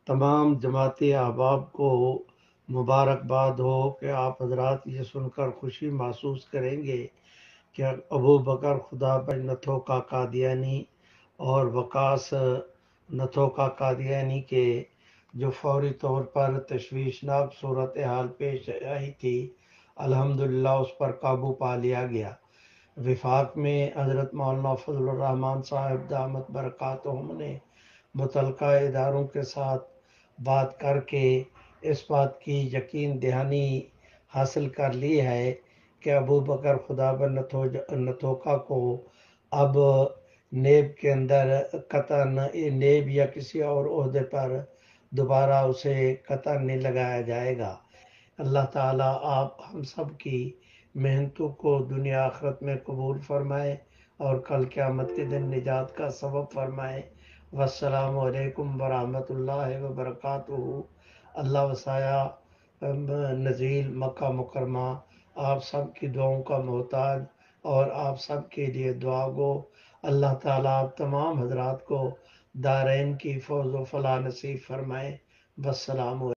تمام جماعتی احباب کو مبارکباد ہو کہ آپ حضرات یہ سن کر خوشی محسوس کریں گے کہ ابو بکر خدا بخش نتھوکا قادیانی اور وقاص نتھوکا قادیانی کے جو فوری طور پر تشویشناک صورتحال پیش آئی تھی، الحمدللہ اس پر قابو پا لیا گیا۔ وفاق میں حضرت مولانا فضل الرحمان صاحب دامت برکاتہم نے متعلقہ اداروں کے ساتھ بات کر کے اس بات کی یقین دہانی حاصل کر لی ہے کہ ابو بکر خدا نتھوکا کو اب نیب کے اندر قطعاً نیب یا کسی اور عہدے پر دوبارہ اسے قطعاً نہیں لگایا جائے گا۔ اللہ تعالیٰ آپ ہم سب کی محنتوں کو دنیا آخرت میں قبول فرمائے اور کل قیامت کے دن نجات کا سبب فرمائے۔ والسلام علیکم ورحمۃ اللہ وبرکاتہ۔ اللہ وسایہ نزیل مکہ مکرمہ آپ سب کی دعاؤں کا محتاج اور آپ سب کے لیے دعا گو۔ اللہ تعالیٰ آپ تمام حضرات کو دارین کی فوز و فلاح نصیب فرمائے۔ والسلام علیکم۔